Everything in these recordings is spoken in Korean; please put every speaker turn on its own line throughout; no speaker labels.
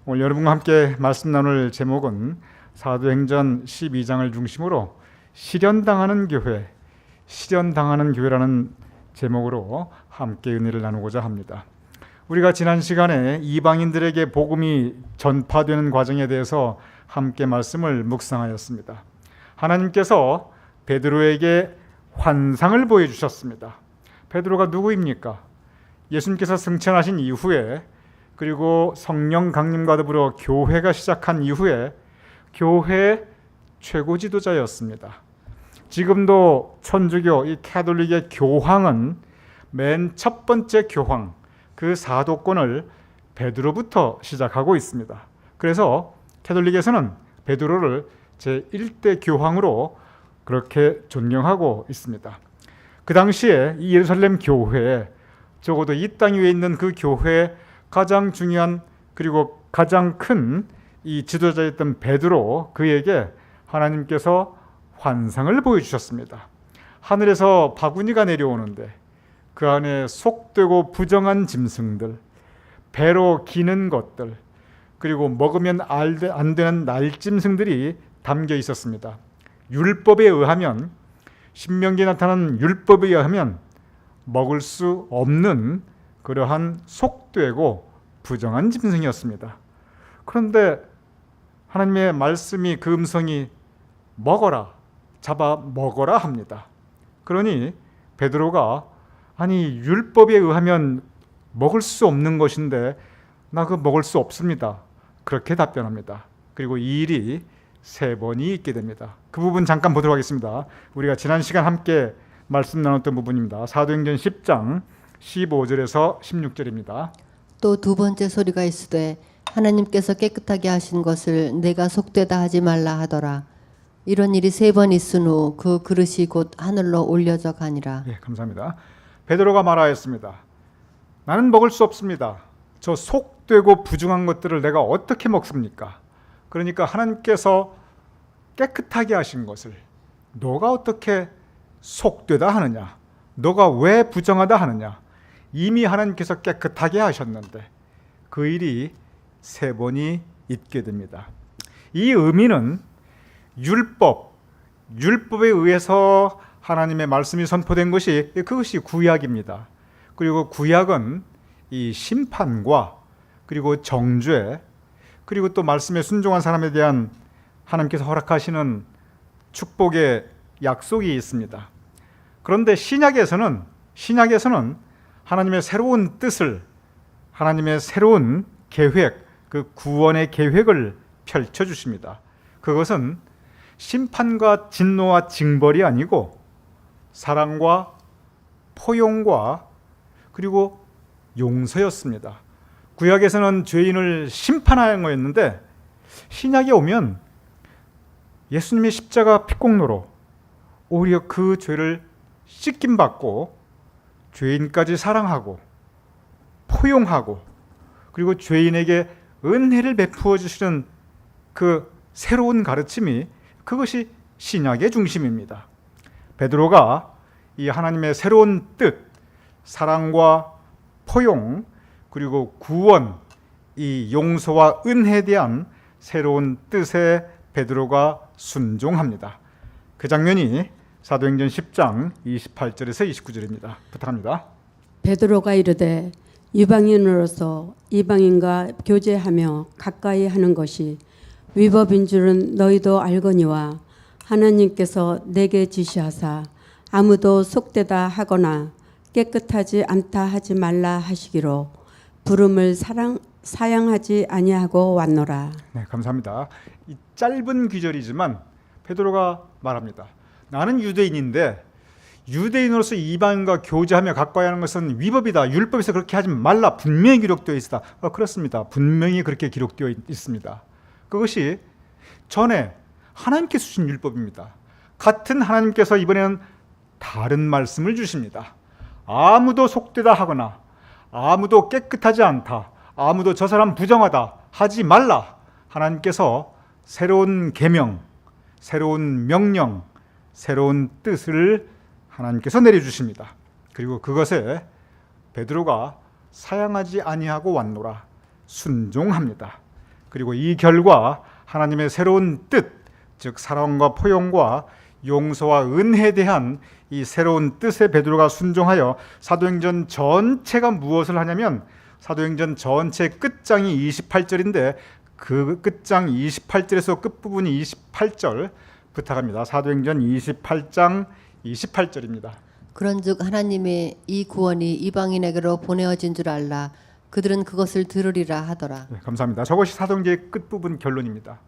오늘 여러분과 함께 말씀 나눌 제목은 사도행전 12장을 중심으로 실현당하는 교회라는 제목으로 함께 은혜를 나누고자 합니다. 우리가 지난 시간에 이방인들에게 복음이 전파되는 과정에 대해서 함께 말씀을 묵상하였습니다. 하나님께서 베드로에게 환상을 보여주셨습니다. 베드로가 누구입니까? 예수님께서 승천하신 이후에, 그리고 성령 강림과 더불어 교회가 시작한 이후에 교회의 최고 지도자였습니다. 지금도 천주교 이 가톨릭의 교황은 맨 첫 번째 교황, 그 사도권을 베드로부터 시작하고 있습니다. 그래서 가톨릭에서는 베드로를 제1대 교황으로 그렇게 존경하고 있습니다. 그 당시에 이 예루살렘 교회에, 적어도 이 땅 위에 있는 그 교회에 가장 중요한 그리고 가장 큰 이 지도자였던 베드로, 그에게 하나님께서 환상을 보여주셨습니다. 하늘에서 바구니가 내려오는데 그 안에 속되고 부정한 짐승들, 배로 기는 것들, 그리고 먹으면 안 되는 날짐승들이 담겨 있었습니다. 율법에 의하면, 신명기에 나타난 율법에 의하면 먹을 수 없는 그러한 속되고 부정한 짐승이었습니다. 그런데 하나님의 말씀이, 그 음성이 먹어라, 잡아 먹어라 합니다. 그러니 베드로가, 아니 율법에 의하면 먹을 수 없는 것인데 나 그거 먹을 수 없습니다, 그렇게 답변합니다. 그리고 이 일이 3번이 있게 됩니다. 그 부분 잠깐 보도록 하겠습니다. 우리가 지난 시간 함께 말씀 나눴던 부분입니다. 사도행전 10장 15절에서 16절입니다.
또 두 번째 소리가 있으되 하나님께서 깨끗하게 하신 것을 내가 속되다 하지 말라 하더라. 이런 일이 3번 있은 후 그 그릇이 곧 하늘로 올려져 가니라.
예, 감사합니다. 베드로가 말하였습니다. 나는 먹을 수 없습니다. 저 속되고 부정한 것들을 내가 어떻게 먹습니까? 그러니까 하나님께서 깨끗하게 하신 것을 너가 어떻게 속되다 하느냐? 너가 왜 부정하다 하느냐? 이미 하나님께서 깨끗하게 하셨는데. 그 일이 3번이 있게 됩니다. 이 의미는 율법에 의해서 하나님의 말씀이 선포된 것이, 그것이 구약입니다. 그리고 구약은 이 심판과 그리고 정죄, 그리고 또 말씀에 순종한 사람에 대한 하나님께서 허락하시는 축복의 약속이 있습니다. 그런데 신약에서는 하나님의 새로운 뜻을, 하나님의 새로운 계획, 그 구원의 계획을 펼쳐주십니다. 그것은 심판과 진노와 징벌이 아니고 사랑과 포용과 그리고 용서였습니다. 구약에서는 죄인을 심판하는 거였는데, 신약에 오면 예수님의 십자가 피공로로 오히려 그 죄를 씻김받고 죄인까지 사랑하고 포용하고, 그리고 죄인에게 은혜를 베푸어 주시는 그 새로운 가르침이, 그것이 신약의 중심입니다. 베드로가 이 하나님의 새로운 뜻, 사랑과 포용, 그리고 구원, 이 용서와 은혜에 대한 새로운 뜻에 베드로가 순종합니다. 그 장면이 사도행전 10장 28절에서 29절입니다. 부탁합니다.
베드로가 이르되 이방인으로서 이방인과 교제하며 가까이 하는 것이 위법인 줄은 너희도 알거니와 하나님께서 내게 지시하사 아무도 속되다 하거나 깨끗하지 않다 하지 말라 하시기로 부름을 사양하지 아니하고 왔노라.
네, 감사합니다. 이 짧은 귀절이지만 베드로가 말합니다. 나는 유대인인데 유대인으로서 이방인과 교제하며 가까이 하는 것은 위법이다. 율법에서 그렇게 하지 말라. 분명히 기록되어 있다. 그렇습니다. 분명히 그렇게 기록되어 있습니다. 그것이 전에 하나님께서 주신 율법입니다. 같은 하나님께서 이번에는 다른 말씀을 주십니다. 아무도 속되다 하거나 아무도 깨끗하지 않다, 아무도 저 사람 부정하다 하지 말라. 하나님께서 새로운 계명, 새로운 명령, 새로운 뜻을 하나님께서 내려주십니다. 그리고 그것에 베드로가 사양하지 아니하고 왔노라, 순종합니다. 그리고 이 결과 하나님의 새로운 뜻, 즉 사랑과 포용과 용서와 은혜에 대한 이 새로운 뜻에 베드로가 순종하여 사도행전 전체가 무엇을 하냐면 사도행전 전체 끝장이 28절인데 그 끝장 28절에서 끝부분이 28절 부탁합니다. 사도행전 28장 28절입니다.
그런즉 하나님의 이 구원이 이방인에게로 보내어진 줄 알라. 그들은 그것을 들으리라 하더라.
네, 감사합니다. 저것이 사도행전의 끝부분 결론입니다.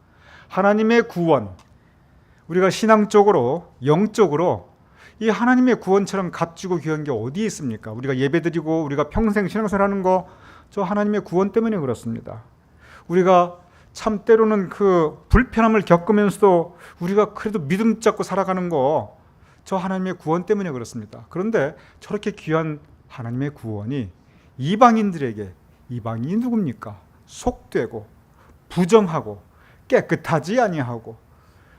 하나님의 구원, 우리가 신앙적으로 영적으로 이 하나님의 구원처럼 값지고 귀한 게 어디에 있습니까? 우리가 예배드리고 우리가 평생 신앙생활하는 거 저 하나님의 구원 때문에 그렇습니다. 우리가 참 때로는 그 불편함을 겪으면서도 우리가 그래도 믿음 잡고 살아가는 거 저 하나님의 구원 때문에 그렇습니다. 그런데 저렇게 귀한 하나님의 구원이 이방인들에게, 이방인이 누굽니까? 속되고 부정하고 깨끗하지 아니하고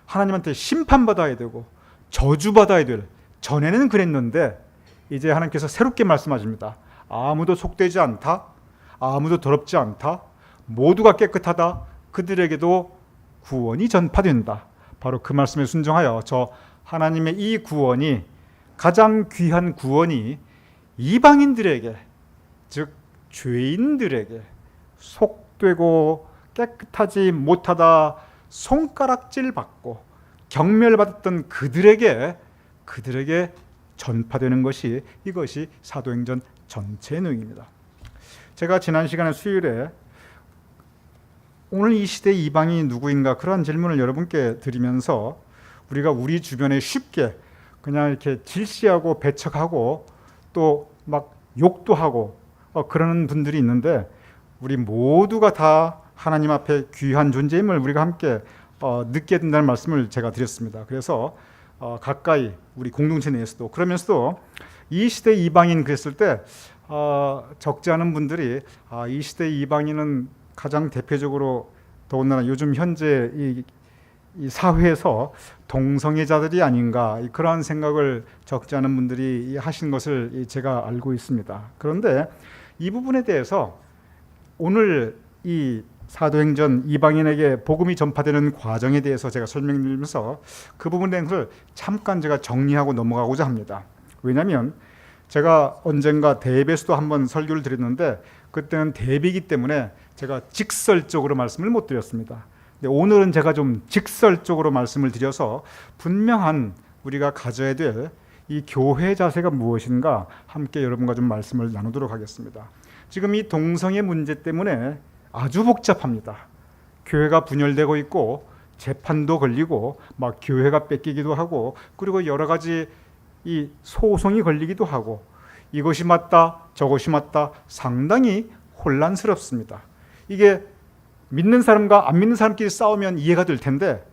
하나님한테 심판받아야 되고 저주받아야 될, 전에는 그랬는데 이제 하나님께서 새롭게 말씀하십니다. 아무도 속되지 않다, 아무도 더럽지 않다, 모두가 깨끗하다, 그들에게도 구원이 전파된다. 바로 그 말씀에 순종하여 저 하나님의 이 구원이, 가장 귀한 구원이 이방인들에게, 즉 죄인들에게, 속되고 깨끗하지 못하다 손가락질 받고 경멸받았던 그들에게 전파되는 것이, 이것이 사도행전 전체의 내용입니다. 제가 지난 시간에 수요일에 오늘 이 시대의 이방인이 누구인가 그러한 질문을 여러분께 드리면서 우리가 우리 주변에 쉽게 그냥 이렇게 질시하고 배척하고 또 막 욕도 하고 그러는 분들이 있는데, 우리 모두가 다 하나님 앞에 귀한 존재임을 우리가 함께 느끼게 된다는 말씀을 제가 드렸습니다. 그래서 가까이 우리 공동체 내에서도, 그러면서도 이 시대의 이방인 그랬을 때 적지 않은 분들이 이 시대의 이방인은 가장 대표적으로 더군다나 요즘 현재 이 사회에서 동성애자들이 아닌가, 그러한 생각을 적지 않은 분들이 하신 것을 제가 알고 있습니다. 그런데 이 부분에 대해서 오늘 이 사도행전 이방인에게 복음이 전파되는 과정에 대해서 제가 설명드리면서 그 부분에 대해서 잠깐 제가 정리하고 넘어가고자 합니다. 왜냐하면 제가 언젠가 대배수도 한번 설교를 드렸는데 그때는 대비이기 때문에 제가 직설적으로 말씀을 못 드렸습니다. 오늘은 제가 좀 직설적으로 말씀을 드려서 분명한 우리가 가져야 될 이 교회 자세가 무엇인가 함께 여러분과 좀 말씀을 나누도록 하겠습니다. 지금 이 동성애 문제 때문에 아주 복잡합니다. 교회가 분열되고 있고 재판도 걸리고 막 교회가 뺏기기도 하고, 그리고 여러 가지 이 소송이 걸리기도 하고, 이것이 맞다 저것이 맞다 상당히 혼란스럽습니다. 이게 믿는 사람과 안 믿는 사람끼리 싸우면 이해가 될 텐데,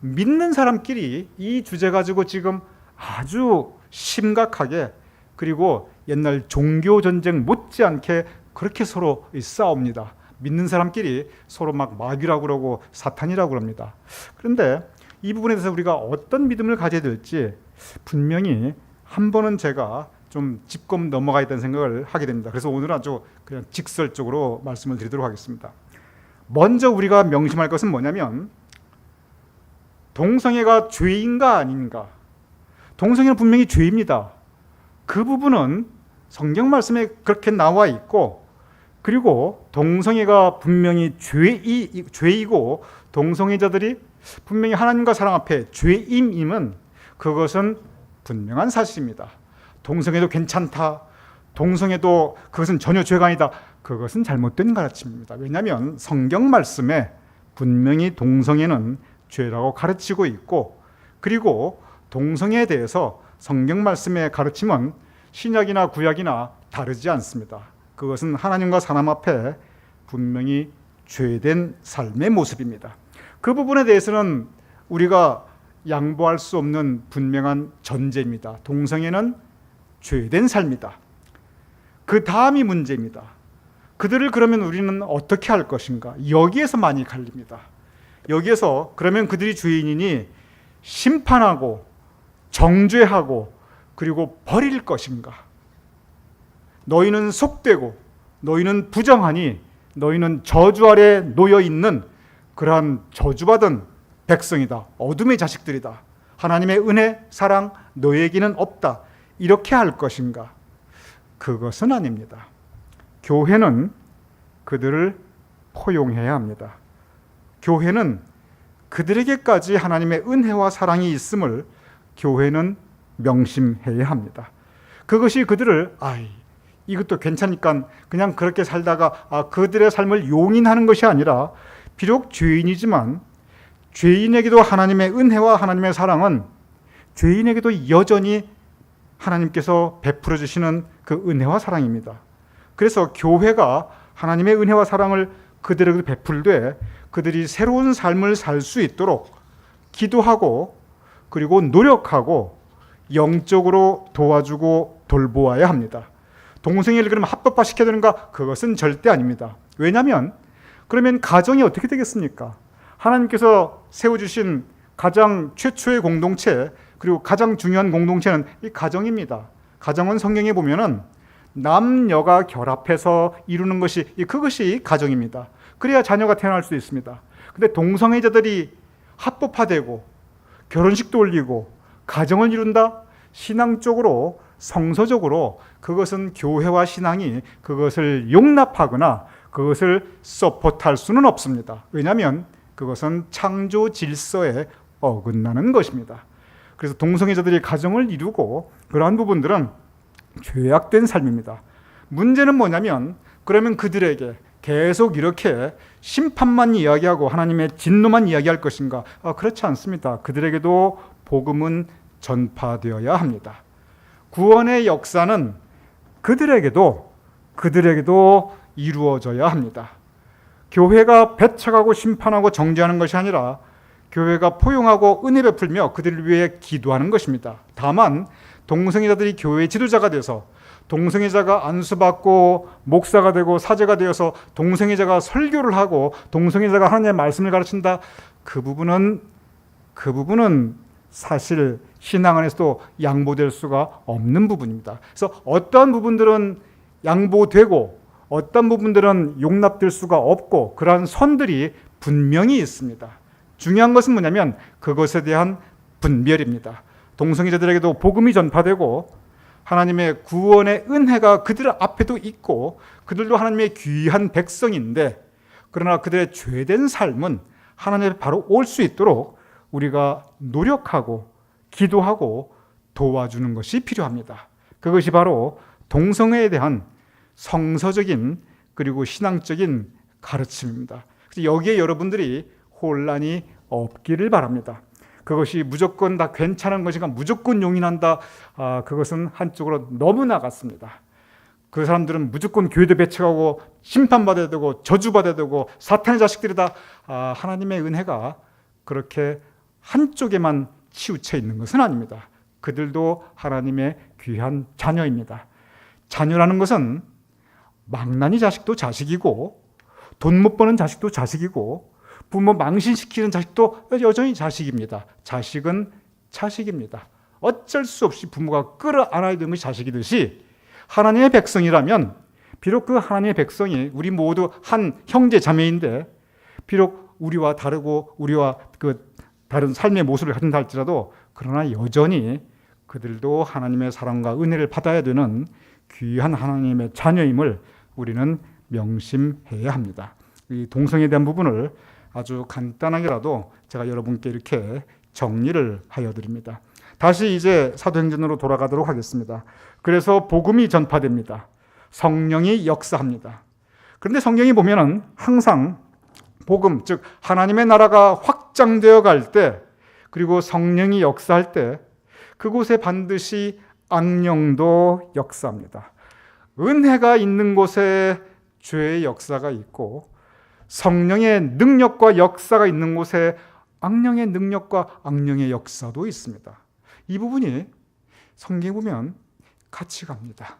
믿는 사람끼리 이 주제 가지고 지금 아주 심각하게, 그리고 옛날 종교 전쟁 못지않게 그렇게 서로 싸웁니다. 믿는 사람끼리 서로 막 마귀라고 그러고 사탄이라고 그럽니다. 그런데 이 부분에 대해서 우리가 어떤 믿음을 가져야 될지 분명히 한 번은 제가 좀 짚고 넘어가야 된다는 생각을 하게 됩니다. 그래서 오늘은 아주 그냥 직설적으로 말씀을 드리도록 하겠습니다. 먼저 우리가 명심할 것은 뭐냐면, 동성애가 죄인가 아닌가. 동성애는 분명히 죄입니다. 그 부분은 성경 말씀에 그렇게 나와 있고, 그리고 동성애가 분명히 죄이고 동성애자들이 분명히 하나님과 사랑 앞에 죄임임은, 그것은 분명한 사실입니다. 동성애도 괜찮다, 동성애도 그것은 전혀 죄가 아니다, 그것은 잘못된 가르침입니다. 왜냐하면 성경 말씀에 분명히 동성애는 죄라고 가르치고 있고, 그리고 동성애에 대해서 성경 말씀의 가르침은 신약이나 구약이나 다르지 않습니다. 그것은 하나님과 사람 앞에 분명히 죄된 삶의 모습입니다. 그 부분에 대해서는 우리가 양보할 수 없는 분명한 전제입니다. 동성애는 죄된 삶이다. 그 다음이 문제입니다. 그들을 그러면 우리는 어떻게 할 것인가? 여기에서 많이 갈립니다. 여기에서 그러면 그들이 죄인이니 심판하고 정죄하고 그리고 버릴 것인가? 너희는 속되고 너희는 부정하니 너희는 저주 아래 놓여 있는 그러한 저주받은 백성이다. 어둠의 자식들이다. 하나님의 은혜, 사랑 너에게는 없다. 이렇게 할 것인가? 그것은 아닙니다. 교회는 그들을 포용해야 합니다. 교회는 그들에게까지 하나님의 은혜와 사랑이 있음을 교회는 명심해야 합니다. 그것이 그들을 이것도 괜찮으니까 그냥 그렇게 살다가 그들의 삶을 용인하는 것이 아니라 비록 죄인이지만 죄인에게도 하나님의 은혜와 하나님의 사랑은 죄인에게도 여전히 하나님께서 베풀어 주시는 그 은혜와 사랑입니다. 그래서 교회가 하나님의 은혜와 사랑을 그들에게 베풀되 그들이 새로운 삶을 살 수 있도록 기도하고 그리고 노력하고 영적으로 도와주고 돌보아야 합니다. 동성애를 그러면 합법화 시켜야 되는가? 그것은 절대 아닙니다. 왜냐하면 그러면 가정이 어떻게 되겠습니까? 하나님께서 세워주신 가장 최초의 공동체 그리고 가장 중요한 공동체는 이 가정입니다. 가정은 성경에 보면은 남녀가 결합해서 이루는 것이 그것이 가정입니다. 그래야 자녀가 태어날 수 있습니다. 근데 동성애자들이 합법화되고 결혼식도 올리고 가정을 이룬다? 신앙적으로 성서적으로 그것은 교회와 신앙이 그것을 용납하거나 그것을 서포트할 수는 없습니다. 왜냐하면 그것은 창조 질서에 어긋나는 것입니다. 그래서 동성애자들이 가정을 이루고 그러한 부분들은 죄악된 삶입니다. 문제는 뭐냐면 그러면 그들에게 계속 이렇게 심판만 이야기하고 하나님의 진노만 이야기할 것인가? 그렇지 않습니다. 그들에게도 복음은 전파되어야 합니다. 구원의 역사는 그들에게도 이루어져야 합니다. 교회가 배척하고 심판하고 정죄하는 것이 아니라 교회가 포용하고 은혜 베풀며 그들을 위해 기도하는 것입니다. 다만 동성애자들이 교회 지도자가 돼서 동성애자가 안수받고 목사가 되고 사제가 되어서 동성애자가 설교를 하고 동성애자가 하나님의 말씀을 가르친다. 그 부분은 사실 신앙 안에서도 양보될 수가 없는 부분입니다. 그래서 어떠한 부분들은 양보되고 어떤 부분들은 용납될 수가 없고 그러한 선들이 분명히 있습니다. 중요한 것은 뭐냐면 그것에 대한 분별입니다. 동성애자들에게도 복음이 전파되고 하나님의 구원의 은혜가 그들 앞에도 있고 그들도 하나님의 귀한 백성인데 그러나 그들의 죄된 삶은 하나님 앞에 바로 올 수 있도록 우리가 노력하고 기도하고 도와주는 것이 필요합니다. 그것이 바로 동성애에 대한 성서적인 그리고 신앙적인 가르침입니다. 여기에 여러분들이 혼란이 없기를 바랍니다. 그것이 무조건 다 괜찮은 것인가 무조건 용인한다. 그것은 한쪽으로 너무 나갔습니다. 그 사람들은 무조건 교회도 배척하고 심판받아야 되고 저주받아야 되고 사탄의 자식들이다. 하나님의 은혜가 그렇게 한쪽에만 치우쳐 있는 것은 아닙니다. 그들도 하나님의 귀한 자녀입니다. 자녀라는 것은 망나니 자식도 자식이고 돈 못 버는 자식도 자식이고 부모 망신시키는 자식도 여전히 자식입니다. 자식은 자식입니다. 어쩔 수 없이 부모가 끌어안아야 되는 것이 자식이듯이 하나님의 백성이라면 비록 그 하나님의 백성이 우리 모두 한 형제 자매인데 비록 우리와 다르고 우리와 그 다른 삶의 모습을 가진다 할지라도 그러나 여전히 그들도 하나님의 사랑과 은혜를 받아야 되는 귀한 하나님의 자녀임을 우리는 명심해야 합니다. 이 동성애에 대한 부분을 아주 간단하게라도 제가 여러분께 이렇게 정리를 하여 드립니다. 다시 이제 사도행전으로 돌아가도록 하겠습니다. 그래서 복음이 전파됩니다. 성령이 역사합니다. 그런데 성경이 보면은 항상 복음, 즉 하나님의 나라가 확장되어 갈 때 그리고 성령이 역사할 때 그곳에 반드시 악령도 역사합니다. 은혜가 있는 곳에 죄의 역사가 있고 성령의 능력과 역사가 있는 곳에 악령의 능력과 악령의 역사도 있습니다. 이 부분이 성경에 보면 같이 갑니다.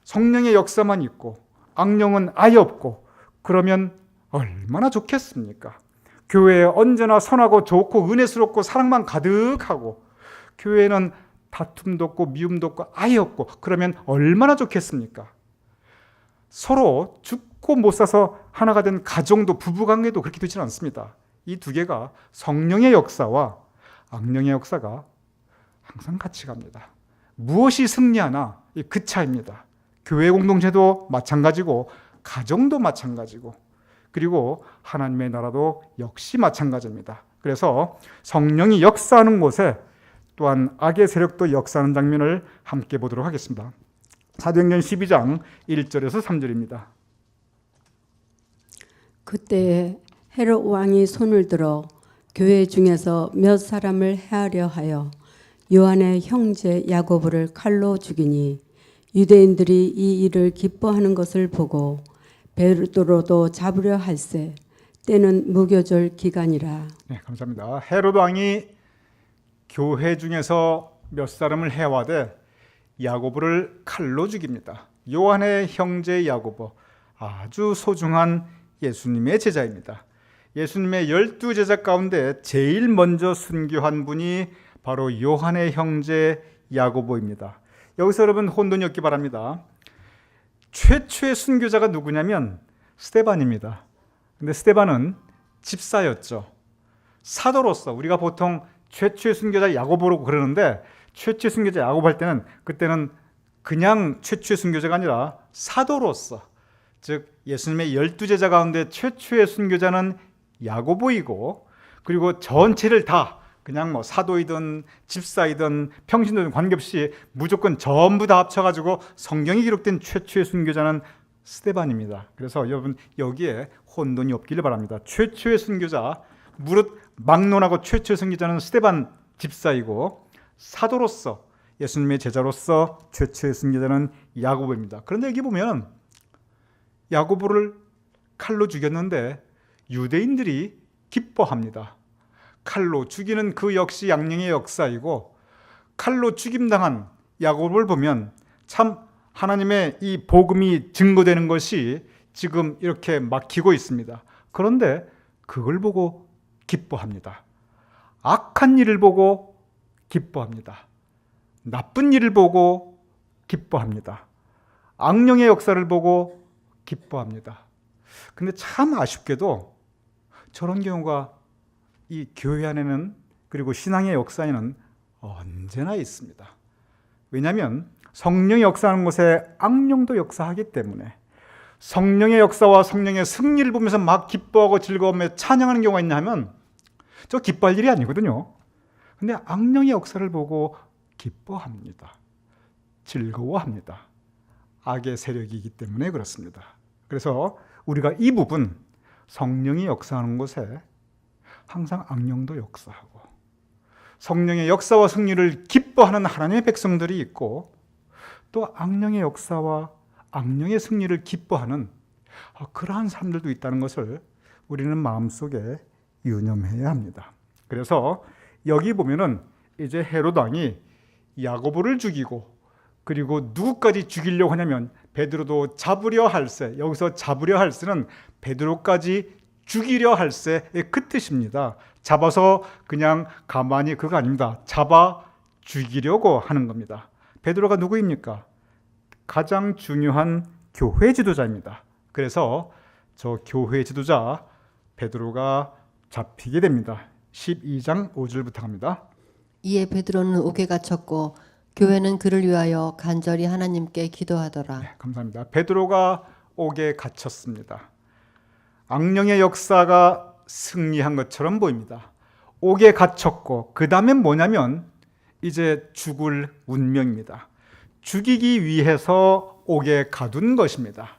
성령의 역사만 있고 악령은 아예 없고 그러면 얼마나 좋겠습니까? 교회에 언제나 선하고 좋고 은혜스럽고 사랑만 가득하고 교회는 다툼도 없고 미움도 없고 아예 없고 그러면 얼마나 좋겠습니까? 서로 죽고 못 사서 하나가 된 가정도 부부관계도 그렇게 되지는 않습니다. 이 두 개가 성령의 역사와 악령의 역사가 항상 같이 갑니다. 무엇이 승리하나 그 차이입니다. 교회 공동체도 마찬가지고 가정도 마찬가지고 그리고 하나님의 나라도 역시 마찬가지입니다. 그래서 성령이 역사하는 곳에 또한 악의 세력도 역사하는 장면을 함께 보도록 하겠습니다. 사도행전 12장 1절에서 3절입니다.
그때에 헤롯 왕이 손을 들어 교회 중에서 몇 사람을 해하려 하여 요한의 형제 야고보를 칼로 죽이니 유대인들이 이 일을 기뻐하는 것을 보고 베드로도 잡으려 할세 때는 무교절 기간이라.
네, 감사합니다. 헤롯 왕이 교회 중에서 몇 사람을 해와되 야고보를 칼로 죽입니다. 요한의 형제 야고보, 아주 소중한 예수님의 제자입니다. 예수님의 12제자 가운데 제일 먼저 순교한 분이 바로 요한의 형제 야고보입니다. 여기서 여러분 혼돈이 없기 바랍니다. 최초의 순교자가 누구냐면 스데반입니다. 근데 스데반은 집사였죠. 사도로서 우리가 보통 최초의 순교자 야고보라고 그러는데 최초의 순교자 야고보 할 때는 그때는 그냥 최초의 순교자가 아니라 사도로서, 즉 예수님의 12제자 가운데 최초의 순교자는 야고보이고 그리고 전체를 다 그냥 뭐 사도이든 집사이든 평신도든 관계없이 무조건 전부 다 합쳐가지고 성경이 기록된 최초의 순교자는 스데반입니다. 그래서 여러분 여기에 혼돈이 없기를 바랍니다. 최초의 순교자, 무릇 막론하고 최초의 순교자는 스데반 집사이고 사도로서 예수님의 제자로서 최초의 순교자는 야고보입니다. 그런데 여기 보면 야고보를 칼로 죽였는데 유대인들이 기뻐합니다. 칼로 죽이는 그 역시 양령의 역사이고 칼로 죽임당한 야고보를 보면 참 하나님의 이 복음이 증거되는 것이 지금 이렇게 막히고 있습니다. 그런데 그걸 보고 기뻐합니다. 악한 일을 보고 기뻐합니다. 나쁜 일을 보고 기뻐합니다. 악령의 역사를 보고 기뻐합니다. 근데 참 아쉽게도 저런 경우가 이 교회 안에는 그리고 신앙의 역사에는 언제나 있습니다. 왜냐하면 성령이 역사하는 곳에 악령도 역사하기 때문에 성령의 역사와 성령의 승리를 보면서 막 기뻐하고 즐거워하며 찬양하는 경우가 있냐 하면 저 기뻐할 일이 아니거든요. 근데 악령의 역사를 보고 기뻐합니다. 즐거워합니다. 악의 세력이기 때문에 그렇습니다. 그래서 우리가 이 부분 성령이 역사하는 곳에 항상 악령도 역사하고 성령의 역사와 승리를 기뻐하는 하나님의 백성들이 있고 또 악령의 역사와 악령의 승리를 기뻐하는 그러한 사람들도 있다는 것을 우리는 마음속에 유념해야 합니다. 그래서 여기 보면은 이제 헤롯 왕이 야고보를 죽이고 그리고 누구까지 죽이려고 하냐면 베드로도 잡으려 할세, 여기서 잡으려 할세는 베드로까지 죽이려 할세의 그 뜻입니다. 잡아서 그냥 가만히 그거 아닙니다. 잡아 죽이려고 하는 겁니다. 베드로가 누구입니까? 가장 중요한 교회 지도자입니다. 그래서 저 교회 지도자 베드로가 잡히게 됩니다. 12장 5절부터 합니다.
이에 베드로는 옥에 갇혔고 교회는 그를 위하여 간절히 하나님께 기도하더라.
네, 감사합니다. 베드로가 옥에 갇혔습니다. 악령의 역사가 승리한 것처럼 보입니다. 옥에 갇혔고 그 다음엔 뭐냐면 이제 죽을 운명입니다. 죽이기 위해서 옥에 가둔 것입니다.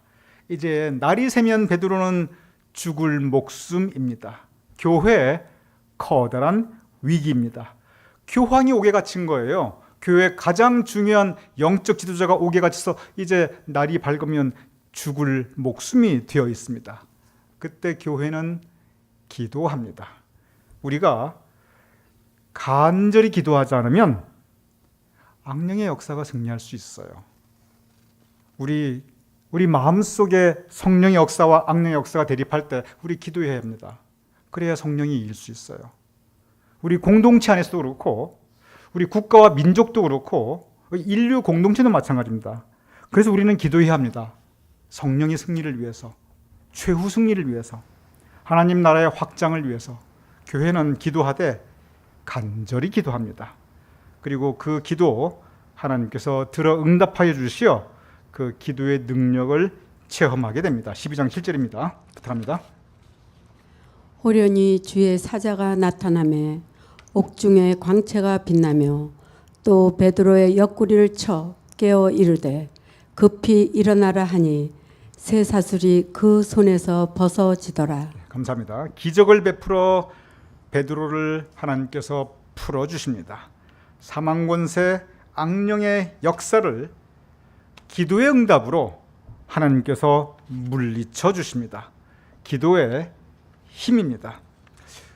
이제 날이 새면 베드로는 죽을 목숨입니다. 교회의 커다란 위기입니다. 교황이 옥에 갇힌 거예요. 교회 가장 중요한 영적 지도자가 옥에 갇혀서 이제 날이 밝으면 죽을 목숨이 되어 있습니다. 그때 교회는 기도합니다. 우리가 간절히 기도하지 않으면 악령의 역사가 승리할 수 있어요. 우리 마음속에 성령의 역사와 악령의 역사가 대립할 때 우리 기도해야 합니다. 그래야 성령이 이길 수 있어요. 우리 공동체 안에서도 그렇고 우리 국가와 민족도 그렇고 인류 공동체도 마찬가지입니다. 그래서 우리는 기도해야 합니다. 성령의 승리를 위해서. 최후 승리를 위해서, 하나님 나라의 확장을 위해서 교회는 기도하되 간절히 기도합니다. 그리고 그 기도 하나님께서 들어 응답하여 주시어 그 기도의 능력을 체험하게 됩니다. 12장 7절입니다. 부탁합니다.
호련히 주의 사자가 나타나매 옥중에 광채가 빛나며 또 베드로의 옆구리를 쳐 깨어 이르되 급히 일어나라 하니 새 사슬이 그 손에서 벗어지더라.
감사합니다. 기적을 베풀어 베드로를 하나님께서 풀어 주십니다. 사망 권세 악령의 역사를 기도의 응답으로 하나님께서 물리쳐 주십니다. 기도의 힘입니다.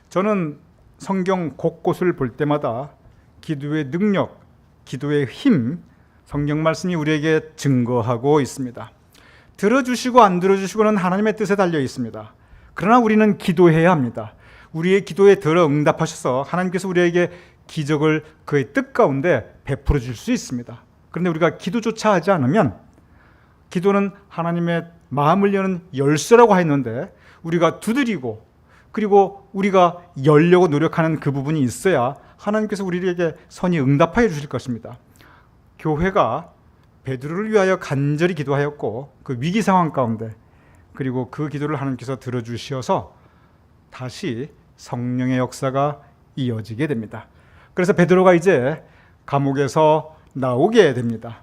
저는 성경 곳곳을 볼 때마다 기도의 능력, 기도의 힘, 성경 말씀이 우리에게 증거하고 있습니다. 들어주시고 안 들어주시고는 하나님의 뜻에 달려 있습니다. 그러나 우리는 기도해야 합니다. 우리의 기도에 들어 응답하셔서 하나님께서 우리에게 기적을 그의 뜻 가운데 베풀어 줄 수 있습니다. 그런데 우리가 기도조차 하지 않으면, 기도는 하나님의 마음을 여는 열쇠라고 했는데 우리가 두드리고 그리고 우리가 열려고 노력하는 그 부분이 있어야 하나님께서 우리에게 선히 응답하여 주실 것입니다. 교회가 베드로를 위하여 간절히 기도하였고 그 위기 상황 가운데, 그리고 그 기도를 하나님께서 들어주셔서 다시 성령의 역사가 이어지게 됩니다. 그래서 베드로가 이제 감옥에서 나오게 됩니다.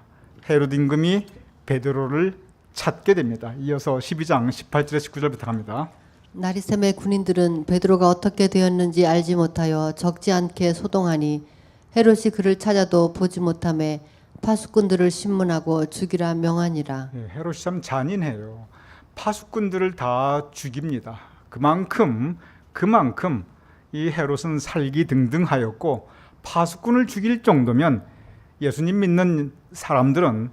헤롯 임금이 베드로를 찾게 됩니다. 이어서 12장 18절에 19절부터 갑니다.
나리샘의 군인들은 베드로가 어떻게 되었는지 알지 못하여 적지 않게 소동하니 헤롯이 그를 찾아도 보지 못하매 파수꾼들을 신문하고 죽이라 명하니라.
헤롯이 참 잔인해요. 파수꾼들을 다 죽입니다. 그만큼 이 헤롯은 살기등등하였고, 파수꾼을 죽일 정도면 예수님 믿는 사람들은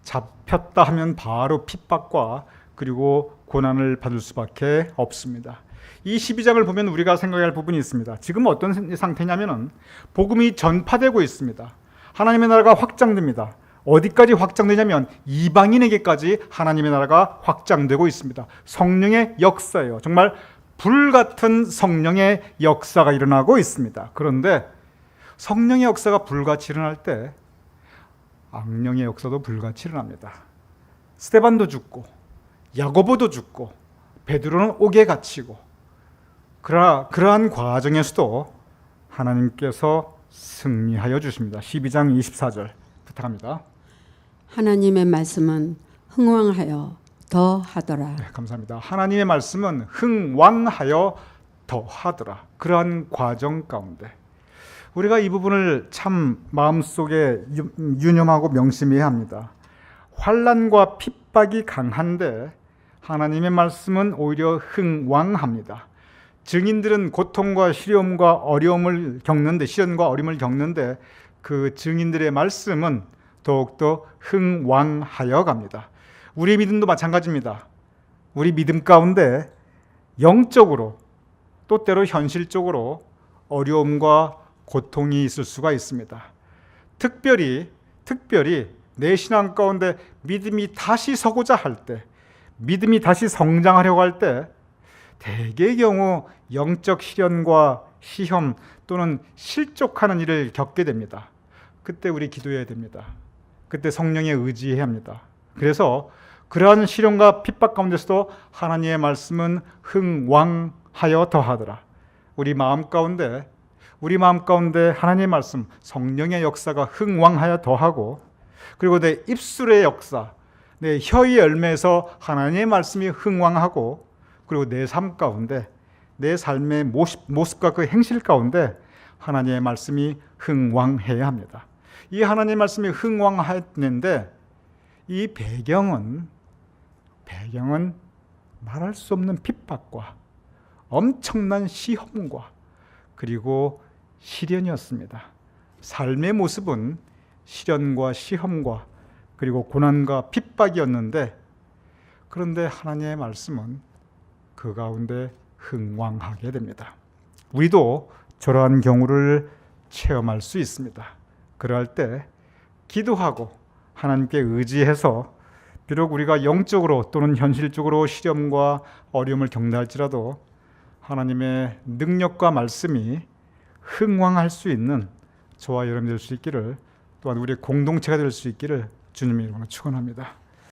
잡혔다 하면 바로 핍박과 그리고 고난을 받을 수밖에 없습니다. 이 12장을 보면 우리가 생각할 부분이 있습니다. 지금 어떤 상태냐면은 복음이 전파되고 있습니다. 하나님의 나라가 확장됩니다. 어디까지 확장되냐면 이방인에게까지 하나님의 나라가 확장되고 있습니다. 성령의 역사예요. 정말 불같은 성령의 역사가 일어나고 있습니다. 그런데 성령의 역사가 불같이 일어날 때 악령의 역사도 불같이 일어납니다. 스데반도 죽고 야고보도 죽고 베드로는 옥에 갇히고, 그러한 과정에서도 하나님께서 승리하여 주십니다. 12장 24절 부탁합니다.
하나님의 말씀은 흥왕하여 더하더라.
네, 감사합니다. 하나님의 말씀은 흥왕하여 더하더라. 그러한 과정 가운데 우리가 이 부분을 참 마음속에 유념하고 명심해야 합니다. 환난과 핍박이 강한데 하나님의 말씀은 오히려 흥왕합니다. 증인들은 고통과 시련과 어려움을 겪는데, 시련과 어려움을 겪는데 그 증인들의 말씀은 더욱더 흥왕하여 갑니다. 우리 믿음도 마찬가지입니다. 우리 믿음 가운데 영적으로 또 때로 현실적으로 어려움과 고통이 있을 수가 있습니다. 특별히 내 신앙 가운데 믿음이 다시 서고자 할 때, 믿음이 다시 성장하려고 할 때 대개의 경우 영적 시련과 시험 또는 실족하는 일을 겪게 됩니다. 그때 우리 기도해야 됩니다. 그때 성령에 의지해야 합니다. 그래서 그러한 시련과 핍박 가운데서도 하나님의 말씀은 흥왕하여 더하더라. 우리 마음 가운데 하나님의 말씀, 성령의 역사가 흥왕하여 더하고, 그리고 내 입술의 역사, 내 혀의 열매에서 하나님의 말씀이 흥왕하고, 그리고 내 삶 가운데, 내 삶의 모습과 그 행실 가운데 하나님의 말씀이 흥왕해야 합니다. 이 하나님의 말씀이 흥왕했는데 이 배경은 말할 수 없는 핍박과 엄청난 시험과 그리고 시련이었습니다. 삶의 모습은 시련과 시험과 그리고 고난과 핍박이었는데, 그런데 하나님의 말씀은 그 가운데 흥왕하게 됩니다. 우리도 저러한 경우를 체험할 수 있습니다. 그럴 때 기도하고 하나님께 의지해서 비록 우리가 영적으로 또는 현실적으로 시련과 어려움을 겪는다 할지라도 하나님의 능력과 말씀이 흥왕할 수 있는 저와 여러분이 될 수 있기를, 또한 우리의 공동체가 될 수 있기를 주님의 이름으로 축원합니다.